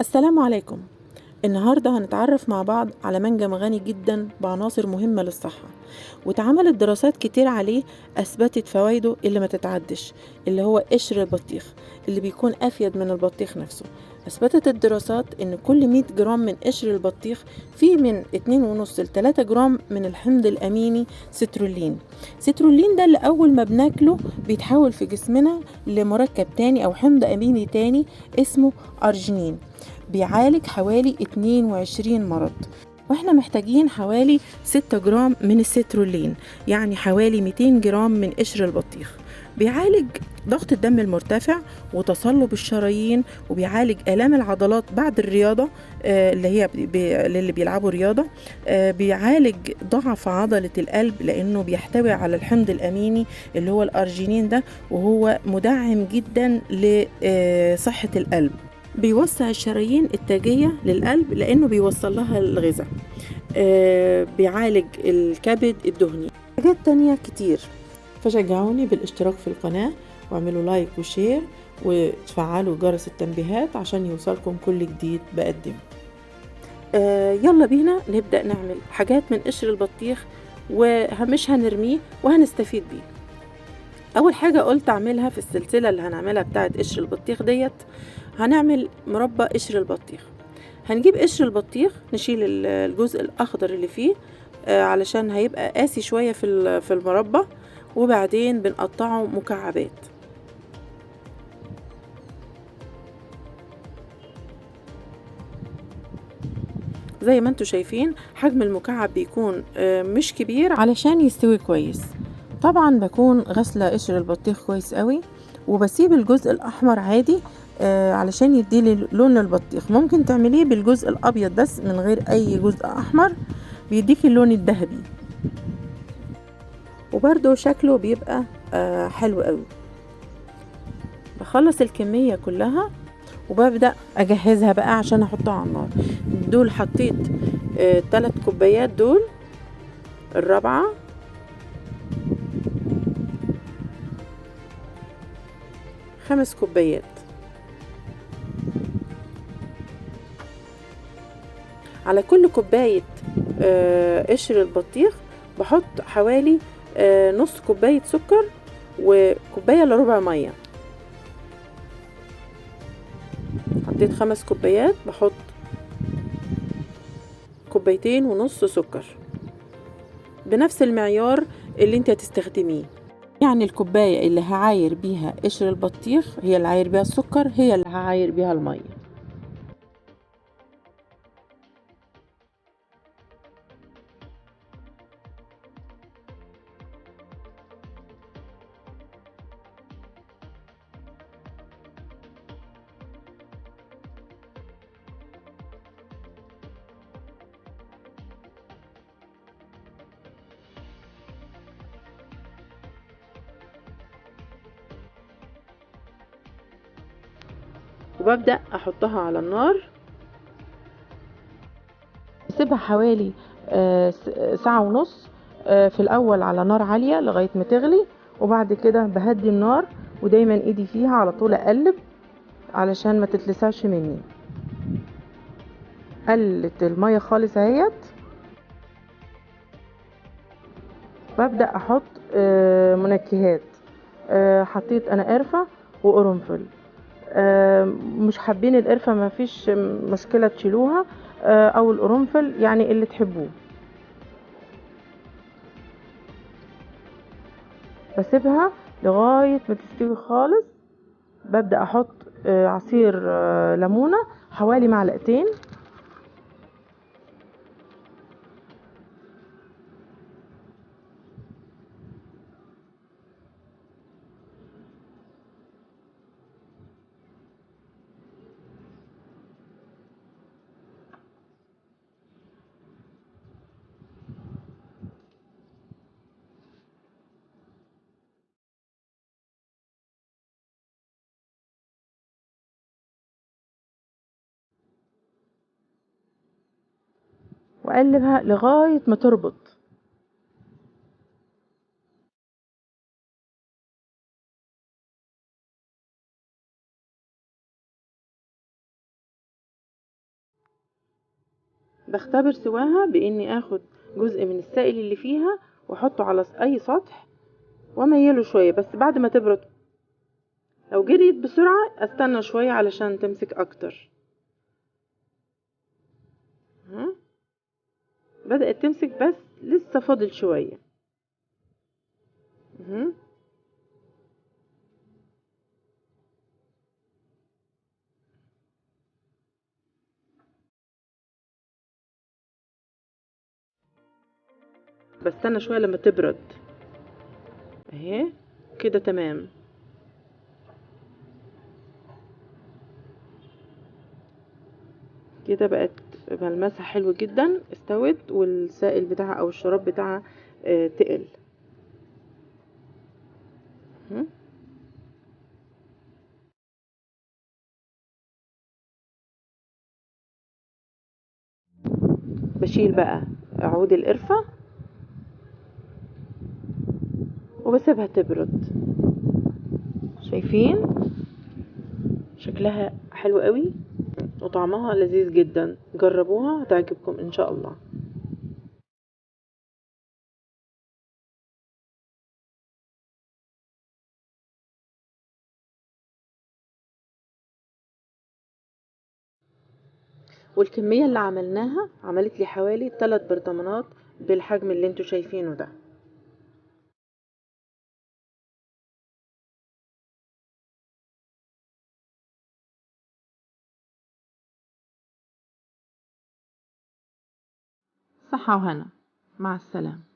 السلام عليكم. النهاردة هنتعرف مع بعض على منجم غني جدا بعناصر مهمة للصحة، واتعملت دراسات كتير عليه أثبتت فوائده اللي ما تتعدش، اللي هو قشر البطيخ اللي بيكون أفيد من البطيخ نفسه. أثبتت الدراسات إن كل 100 جرام من قشر البطيخ فيه من 2.5 ل 3 جرام من الحمض الأميني سترولين. سترولين ده اللي أول ما بناكله بيتحول في جسمنا لمركب تاني أو حمض أميني تاني اسمه أرجينين، بيعالج حوالي 22 مرض. واحنا محتاجين حوالي 6 جرام من السترولين، يعني حوالي 200 جرام من قشر البطيخ. بيعالج ضغط الدم المرتفع وتصلب الشرايين، وبيعالج آلام العضلات بعد الرياضة، اللي هي للي بيلعبوا رياضة. بيعالج ضعف عضلة القلب لأنه بيحتوي على الحمض الأميني اللي هو الأرجينين ده، وهو مدعم جدا لصحة القلب. بيوسع الشرايين التاجية للقلب لأنه بيوصل لها الغذاء. بيعالج الكبد الدهني، حاجات تانية كتير. فشجعوني بالاشتراك في القناة، واعملوا لايك وشير، وتفعلوا جرس التنبيهات عشان يوصلكم كل جديد بقدمه. يلا بينا نبدأ نعمل حاجات من قشر البطيخ، ومش هنرميه وهنستفيد بيه. اول حاجة قلت اعملها في السلسلة اللي هنعملها بتاعت قشر البطيخ ديت، هنعمل مربى قشر البطيخ. هنجيب قشر البطيخ، نشيل الجزء الاخضر اللي فيه علشان هيبقى قاسي شوية في المربى، وبعدين بنقطعه مكعبات. زي ما انتوا شايفين حجم المكعب بيكون مش كبير علشان يستوي كويس. طبعا بكون غسلة قشر البطيخ كويس قوي، وبسيب الجزء الاحمر عادي علشان يديلي لون البطيخ. ممكن تعمليه بالجزء الابيض بس من غير اي جزء احمر، بيديكي اللون الذهبي، وبرده شكله بيبقى حلو قوي. بخلص الكمية كلها وببدأ اجهزها بقى عشان احطها على النار. دول حطيت 3 كوبايات، دول الرابعة، خمس كوبايات. على كل كوباية قشر البطيخ بحط حوالي نص كوباية سكر وكوباية الا ربع مية. حطيت 5 كوبايات، بحط 2.5 كوباية سكر بنفس المعيار اللي انت هتستخدميه. يعني الكوباية اللي هعاير بيها قشر البطيخ هي اللي هعاير بيها السكر، هي اللي هعاير بيها المية. وببدأ احطها على النار، اسيبها حوالي ساعة ونص في الاول على نار عالية لغاية ما تغلي، وبعد كده بهدي النار، ودايما ايدي فيها على طول اقلب علشان ما تتلسعش مني. قلت المية خالص اهيت. ببدأ احط منكهات. حطيت انا قرفة وقرنفل. مش حابين القرفة ما فيش مشكلة تشيلوها، او القرنفل يعني اللي تحبوه. بسيبها لغاية ما تستوي خالص. ببدأ احط عصير ليمونة حوالي معلقتين. واقلبها لغاية ما تربط. بختبر سواها باني اخد جزء من السائل اللي فيها واحطه على اي سطح واميله شوية بس بعد ما تبرد. لو جريت بسرعة استنى شوية علشان تمسك اكتر. بدأت تمسك بس لسه فاضل شوية. بستنى شوية لما تبرد اهي كده تمام. كده بقت ملمسها حلو جدا، استوت والسائل بتاعها او الشراب بتاعها تقل. بشيل بقى عود القرفة وبسيبها تبرد. شايفين شكلها حلو قوي وطعمها لذيذ جدا، جربوها هتعجبكم ان شاء الله. والكمية اللي عملناها عملت لي حوالي 3 برطمانات بالحجم اللي انتوا شايفينه ده. صحة وهنا، مع السلامة.